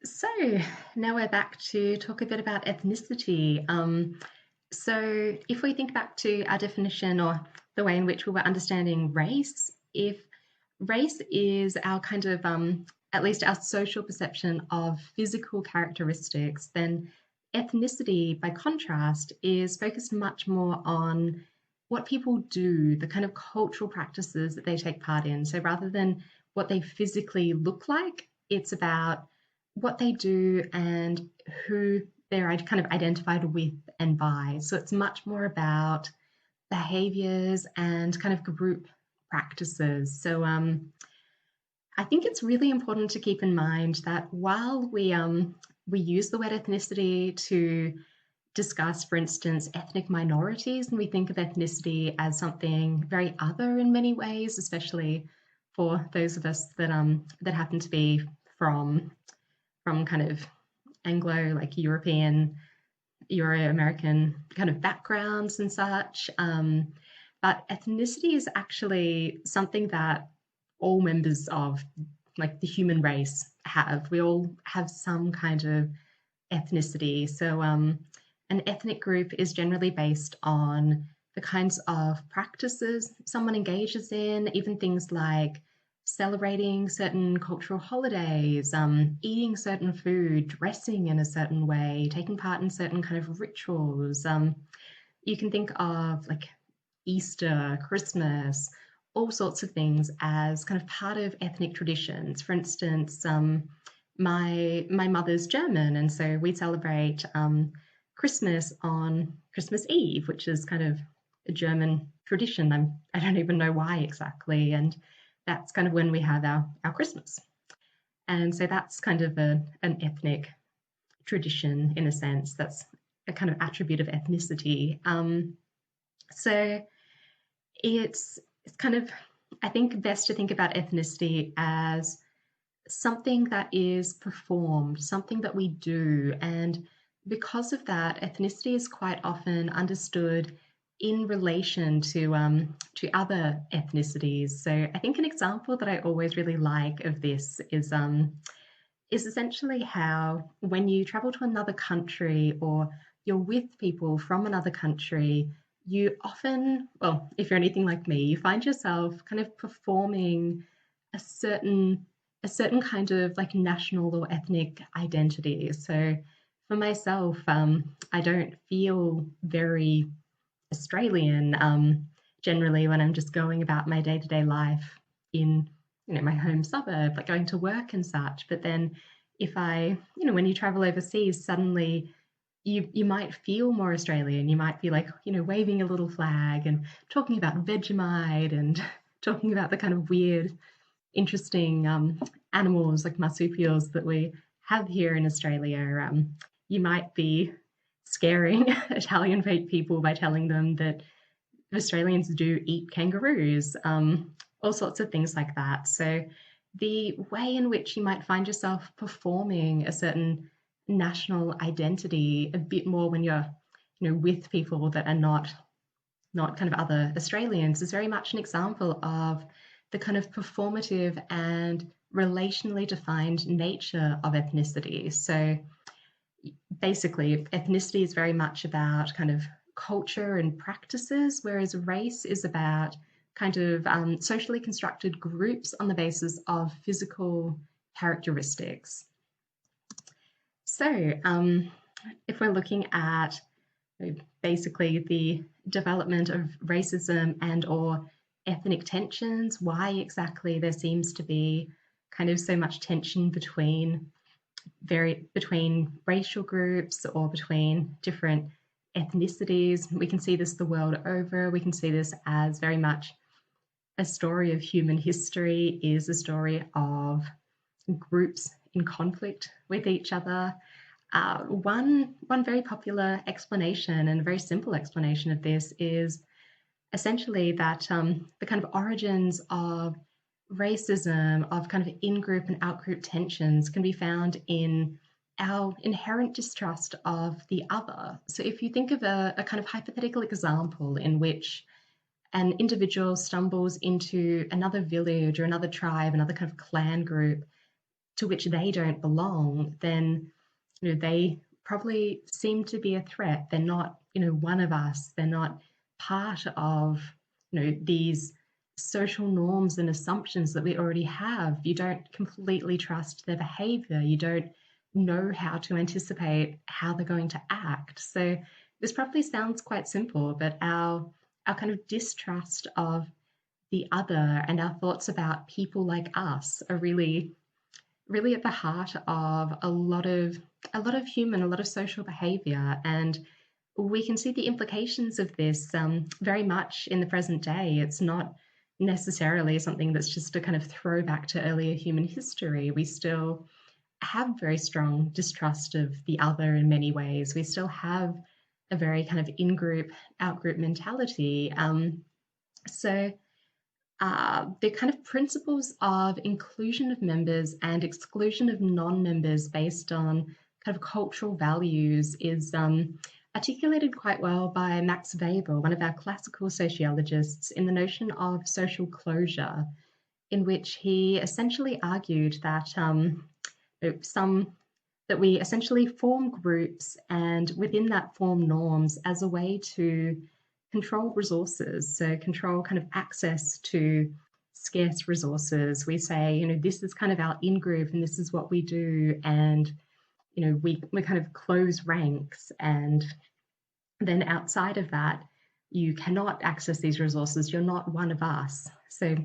So now we're back to talk a bit about ethnicity. So if we think back to our definition or the way in which we were understanding race, if race is our kind of, at least our social perception of physical characteristics, then ethnicity, by contrast, is focused much more on what people do, the kind of cultural practices that they take part in. So rather than what they physically look like, it's about what they do and who they're kind of identified with and by. So it's much more about behaviors and kind of group practices. So I think it's really important to keep in mind that while we use the word ethnicity to discuss, for instance, ethnic minorities, and we think of ethnicity as something very other in many ways, especially for those of us that happen to be from kind of Anglo, like European, Euro-American kind of backgrounds and such. But ethnicity is actually something that all members of like the human race have. We all have some kind of ethnicity. So an ethnic group is generally based on the kinds of practices someone engages in, even things like celebrating certain cultural holidays, eating certain food, dressing in a certain way, taking part in certain kind of rituals. You can think of like Easter, Christmas, all sorts of things as kind of part of ethnic traditions. For instance, my mother's German, and so we celebrate Christmas on Christmas Eve, which is kind of a German tradition. I don't even know why exactly, and that's kind of when we have our Christmas. And so that's kind of an ethnic tradition in a sense. That's a kind of attribute of ethnicity. So it's kind of, I think, best to think about ethnicity as something that is performed, something that we do. And because of that, ethnicity is quite often understood in relation to other ethnicities. So I think an example that I always really like of this is essentially how when you travel to another country or you're with people from another country, you often, well, if you're anything like me, you find yourself kind of performing a certain a certain kind of like national or ethnic identity. So for myself, I don't feel very Australian generally when I'm just going about my day-to-day life in my home suburb, like going to work and such. But then if I, when you travel overseas, suddenly you might feel more Australian. You might be like, waving a little flag and talking about Vegemite and talking about the kind of weird, interesting animals like marsupials that we have here in Australia. You might be scaring Italian people by telling them that Australians do eat kangaroos, all sorts of things like that. So the way in which you might find yourself performing a certain national identity a bit more when you're, with people that are not kind of other Australians is very much an example of the kind of performative and relationally defined nature of ethnicity. So basically, ethnicity is very much about kind of culture and practices, whereas race is about kind of socially constructed groups on the basis of physical characteristics. So, if we're looking at basically the development of racism and or ethnic tensions, why exactly there seems to be kind of so much tension between racial groups or between different ethnicities. We can see this the world over. We can see this as very much a story of human history, is a story of groups in conflict with each other. One very popular explanation and very simple explanation of this is essentially that the kind of origins of racism, of kind of in-group and out-group tensions can be found in our inherent distrust of the other. So if you think of a kind of hypothetical example in which an individual stumbles into another village or another tribe, another kind of clan group, to which they don't belong, then they probably seem to be a threat. They're not one of us. They're not part of these social norms and assumptions that we already have. You don't completely trust their behavior. You don't know how to anticipate how they're going to act. So this probably sounds quite simple, but our kind of distrust of the other and our thoughts about people like us are really at the heart of a lot of social behavior. And we can see the implications of this very much in the present day. It's not necessarily something that's just a kind of throwback to earlier human history. We still have very strong distrust of the other in many ways. We still have a very kind of in-group, out-group mentality. So the kind of principles of inclusion of members and exclusion of non-members based on kind of cultural values is articulated quite well by Max Weber, one of our classical sociologists, in the notion of social closure, in which he essentially argued that that we essentially form groups and within that form norms as a way to control resources, so control kind of access to scarce resources. We say, this is kind of our in-group and this is what we do, and we kind of close ranks, and then outside of that, you cannot access these resources. You're not one of us. So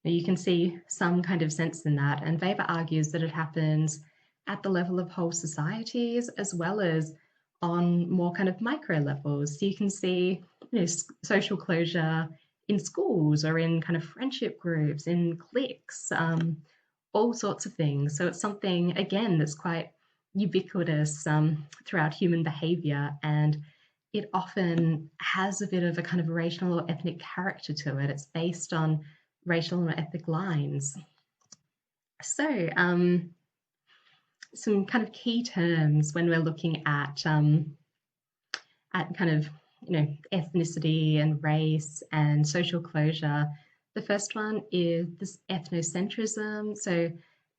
you can see some kind of sense in that. And Weber argues that it happens at the level of whole societies as well as on more kind of micro levels. So you can see social closure in schools or in kind of friendship groups, in cliques, all sorts of things. So it's something, again, that's quite ubiquitous throughout human behavior, and it often has a bit of a kind of racial or ethnic character to it. It's based on racial and ethnic lines. So some kind of key terms when we're looking at kind of ethnicity and race and social closure. The first one is this ethnocentrism. So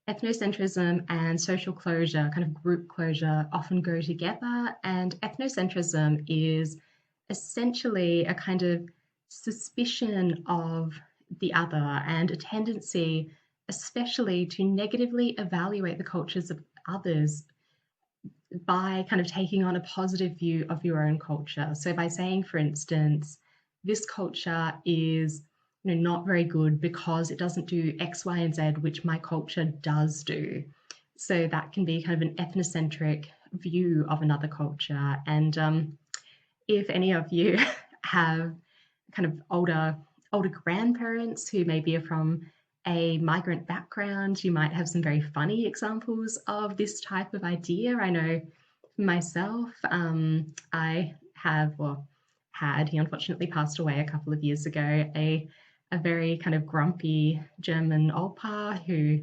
ethnocentrism and social closure, kind of group closure, often go together. And ethnocentrism is essentially a kind of suspicion of the other and a tendency, especially to negatively evaluate the cultures of others by kind of taking on a positive view of your own culture. So by saying, for instance, this culture is not very good because it doesn't do X, Y, and Z, which my culture does do. So that can be kind of an ethnocentric view of another culture. And if any of you have kind of older grandparents who maybe are from a migrant background, you might have some very funny examples of this type of idea. I know myself, I have or had, he unfortunately passed away a couple of years ago, a very kind of grumpy German Opa who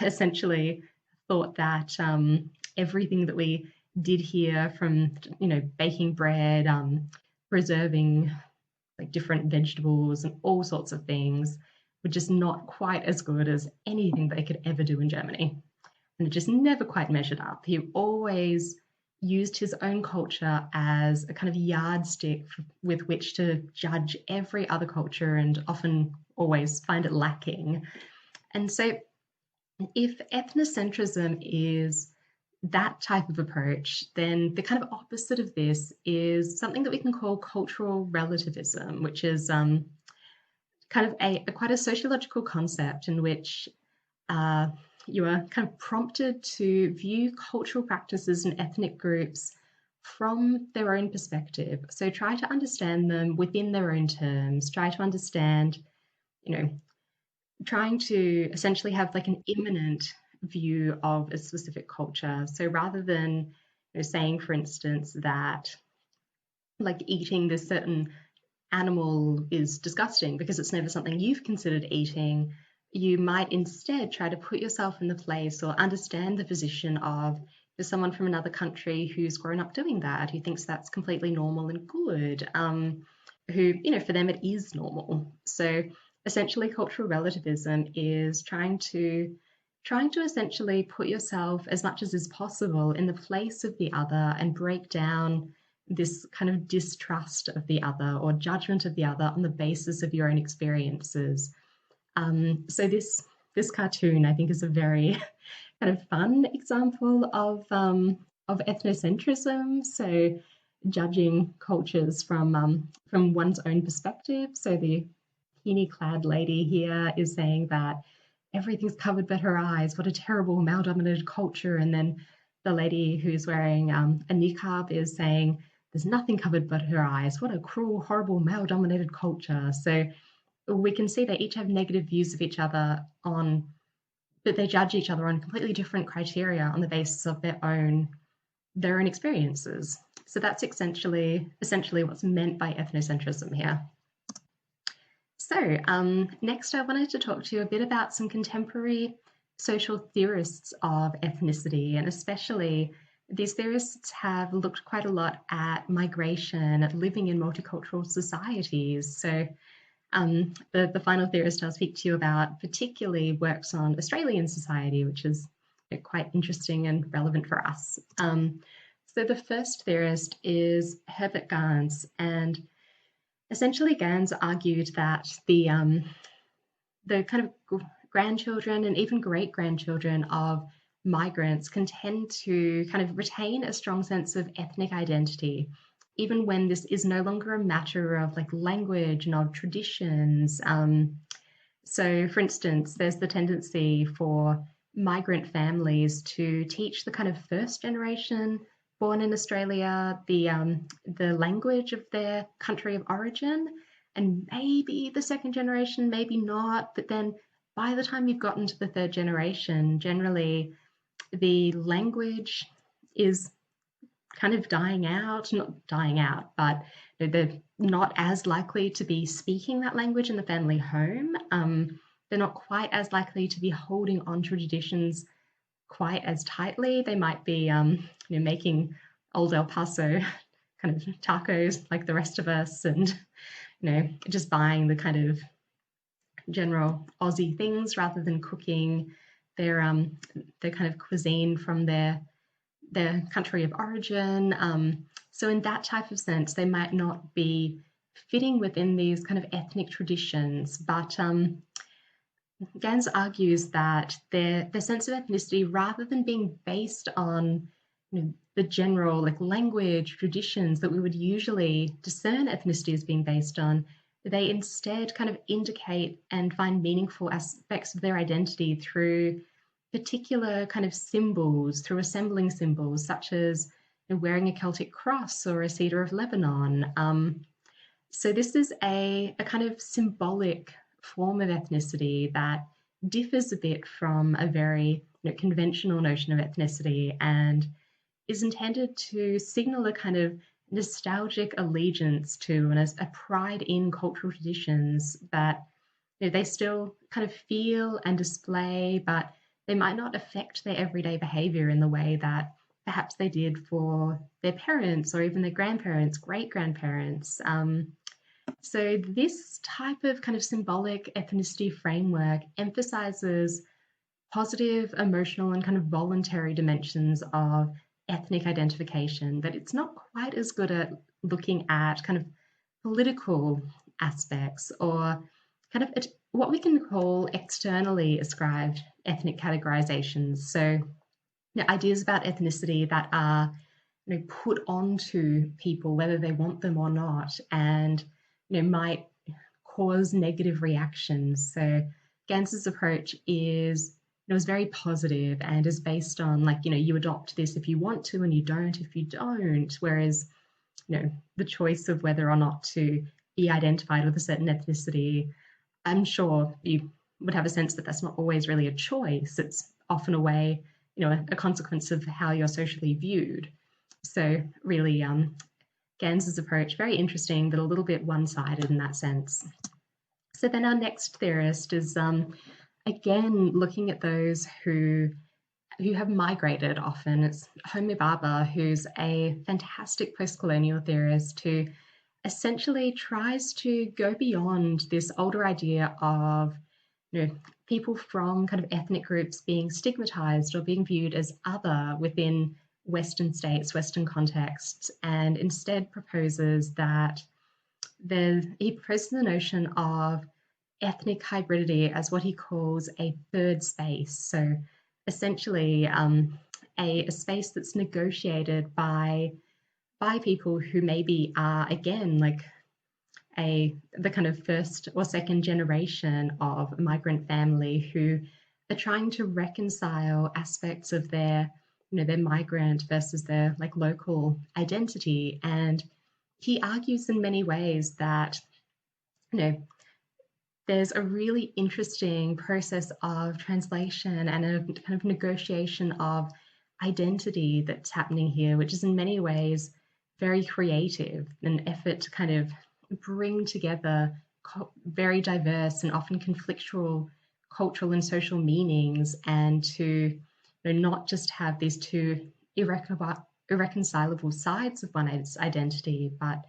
essentially thought that everything that we did here, from baking bread, preserving like different vegetables and all sorts of things, were just not quite as good as anything they could ever do in Germany. And it just never quite measured up. He always used his own culture as a kind of yardstick with which to judge every other culture, and often always find it lacking. And so if ethnocentrism is that type of approach, then the kind of opposite of this is something that we can call cultural relativism, which is kind of quite a sociological concept in which you are kind of prompted to view cultural practices and ethnic groups from their own perspective. So try to understand them within their own terms, try to understand, trying to essentially have like an immanent view of a specific culture. So rather than saying, for instance, that like eating this certain animal is disgusting because it's never something you've considered eating, you might instead try to put yourself in the place or understand the position of someone from another country who's grown up doing that, who thinks that's completely normal and good, who, for them it is normal. So essentially cultural relativism is trying to trying to essentially put yourself as much as is possible in the place of the other and break down this kind of distrust of the other or judgment of the other on the basis of your own experiences. So this cartoon, I think, is a very kind of fun example of ethnocentrism. So judging cultures from one's own perspective. So the bikini-clad lady here is saying that everything's covered but her eyes. What a terrible male-dominated culture. And then the lady who's wearing a niqab is saying there's nothing covered but her eyes. What a cruel, horrible male-dominated culture. So we can see they each have negative views of each other but they judge each other on completely different criteria on the basis of their own experiences. So that's essentially what's meant by ethnocentrism here. So next I wanted to talk to you a bit about some contemporary social theorists of ethnicity, and especially these theorists have looked quite a lot at migration, at living in multicultural societies. So the final theorist I'll speak to you about particularly works on Australian society, which is quite interesting and relevant for us. So the first theorist is Herbert Garns, and essentially Garns argued that the kind of grandchildren and even great-grandchildren of migrants can tend to kind of retain a strong sense of ethnic identity, even when this is no longer a matter of like language and of traditions. So for instance, there's the tendency for migrant families to teach the kind of first generation born in Australia the language of their country of origin, and maybe the second generation, maybe not. But then by the time you've gotten to the third generation, generally the language is kind of dying out, not dying out, but they're not as likely to be speaking that language in the family home. They're not quite as likely to be holding on to traditions quite as tightly. They might be making old El Paso kind of tacos like the rest of us, and just buying the kind of general Aussie things rather than cooking their kind of cuisine from their country of origin. So in that type of sense, they might not be fitting within these kind of ethnic traditions, but Gans argues that their sense of ethnicity, rather than being based on the general like language traditions that we would usually discern ethnicity as being based on, they instead kind of indicate and find meaningful aspects of their identity through particular kind of symbols, through assembling symbols such as wearing a Celtic cross or a cedar of Lebanon. So this is a kind of symbolic form of ethnicity that differs a bit from a very conventional notion of ethnicity, and is intended to signal a kind of nostalgic allegiance to and a pride in cultural traditions that they still kind of feel and display, but they might not affect their everyday behavior in the way that perhaps they did for their parents or even their grandparents, great-grandparents. So this type of kind of symbolic ethnicity framework emphasizes positive, emotional, and kind of voluntary dimensions of ethnic identification, but it's not quite as good at looking at kind of political aspects or kind of what we can call externally ascribed ethnic categorizations. So ideas about ethnicity that are put onto people whether they want them or not, and might cause negative reactions. So Gans's approach is very positive and is based on you adopt this if you want to and you don't if you don't, whereas the choice of whether or not to be identified with a certain ethnicity, I'm sure you would have a sense that that's not always really a choice. It's often a way, a consequence of how you're socially viewed. So really, Gans's approach, very interesting, but a little bit one-sided in that sense. So then our next theorist is, again, looking at those who have migrated often. It's Homi Baba, who's a fantastic post-colonial theorist who essentially tries to go beyond this older idea of people from kind of ethnic groups being stigmatized or being viewed as other within Western states, Western contexts, and instead proposes that he proposes the notion of ethnic hybridity as what he calls a third space. So essentially, a space that's negotiated by people who maybe are again like the kind of first or second generation of migrant family who are trying to reconcile aspects of their their migrant versus their like local identity. And he argues in many ways that there's a really interesting process of translation and a kind of negotiation of identity that's happening here, which is in many ways very creative, an effort to kind of bring together very diverse and often conflictual cultural and social meanings, and to not just have these two irreconcilable sides of one's identity, but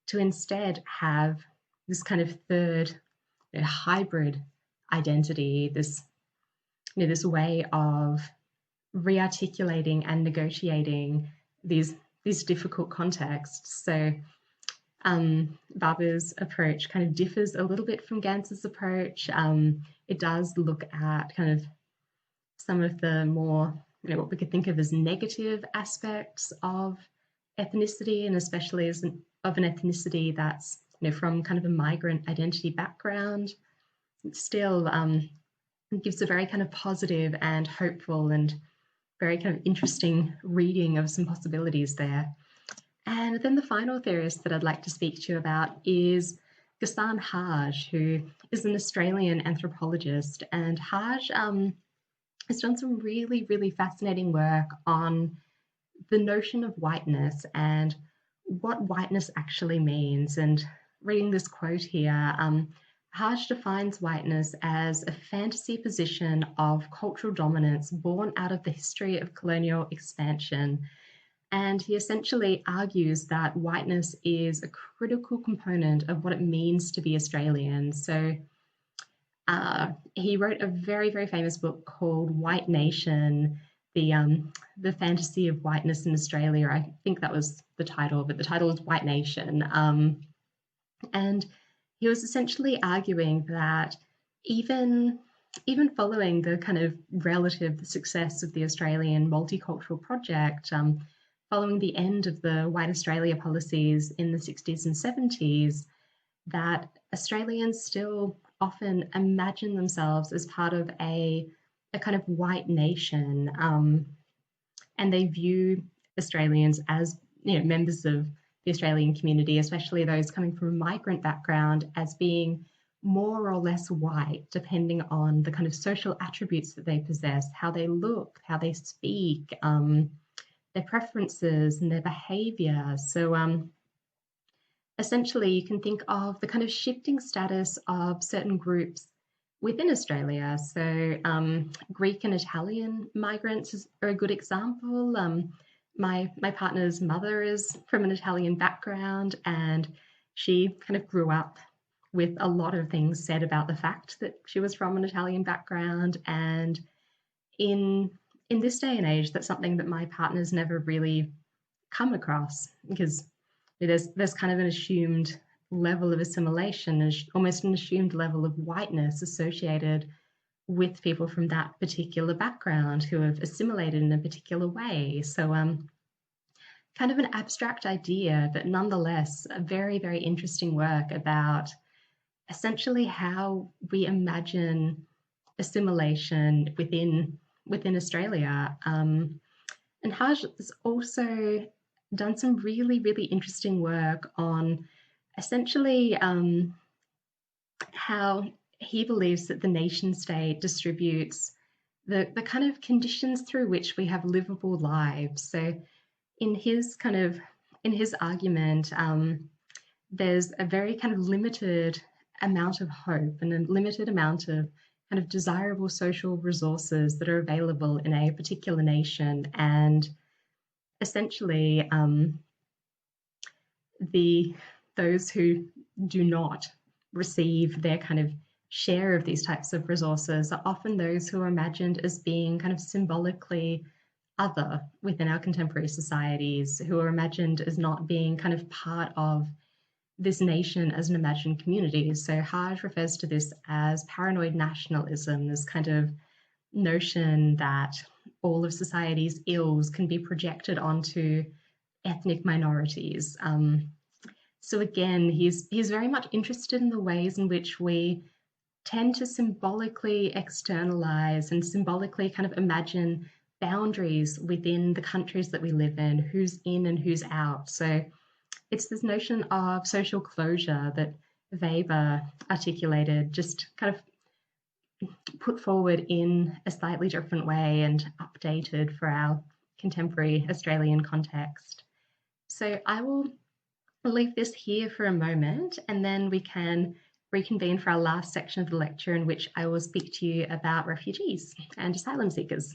to instead have this kind of third hybrid identity, this way of rearticulating and negotiating these difficult contexts. So Baba's approach kind of differs a little bit from Garns's approach. It does look at kind of some of the more, what we could think of as negative aspects of ethnicity, and especially of an ethnicity that's from kind of a migrant identity background. It still gives a very kind of positive and hopeful and very kind of interesting reading of some possibilities there. And then the final theorist that I'd like to speak to you about is Ghassan Haj, who is an Australian anthropologist. And Haj has done some really, really fascinating work on the notion of whiteness and what whiteness actually means. And reading this quote here, Haj defines whiteness as a fantasy position of cultural dominance born out of the history of colonial expansion. And he essentially argues that whiteness is a critical component of what it means to be Australian. So he wrote a very, very famous book called White Nation, the fantasy of whiteness in Australia. I think that was the title, but the title is White Nation. And he was essentially arguing that even following the kind of relative success of the Australian multicultural project, following the end of the White Australia policies in the 60s and 70s, that Australians still often imagine themselves as part of a kind of white nation, and they view Australians as members of the Australian community, especially those coming from a migrant background, as being more or less white, depending on the kind of social attributes that they possess, how they look, how they speak, their preferences and their behaviour. So essentially, you can think of the kind of shifting status of certain groups within Australia. So Greek and Italian migrants are a good example. My partner's mother is from an Italian background, and she kind of grew up with a lot of things said about the fact that she was from an Italian background. And in this day and age, that's something that my partner's never really come across, because there's kind of an assumed level of assimilation, almost an assumed level of whiteness associated with people from that particular background who have assimilated in a particular way. So kind of an abstract idea, but nonetheless a very, very interesting work about essentially how we imagine assimilation within Australia. And Haj has also done some really, really interesting work on essentially how he believes that the nation state distributes the kind of conditions through which we have livable lives. So in his argument, there's a very kind of limited amount of hope and a limited amount of kind of desirable social resources that are available in a particular nation. And essentially, those who do not receive their kind of share of these types of resources are often those who are imagined as being kind of symbolically other within our contemporary societies, who are imagined as not being kind of part of this nation as an imagined community. So Haj refers to this as paranoid nationalism, this kind of notion that all of society's ills can be projected onto ethnic minorities. So again, he's very much interested in the ways in which we tend to symbolically externalize and symbolically kind of imagine boundaries within the countries that we live in, who's in and who's out. So it's this notion of social closure that Weber articulated, just kind of put forward in a slightly different way and updated for our contemporary Australian context. So I will leave this here for a moment, and then we can reconvene for our last section of the lecture, in which I will speak to you about refugees and asylum seekers.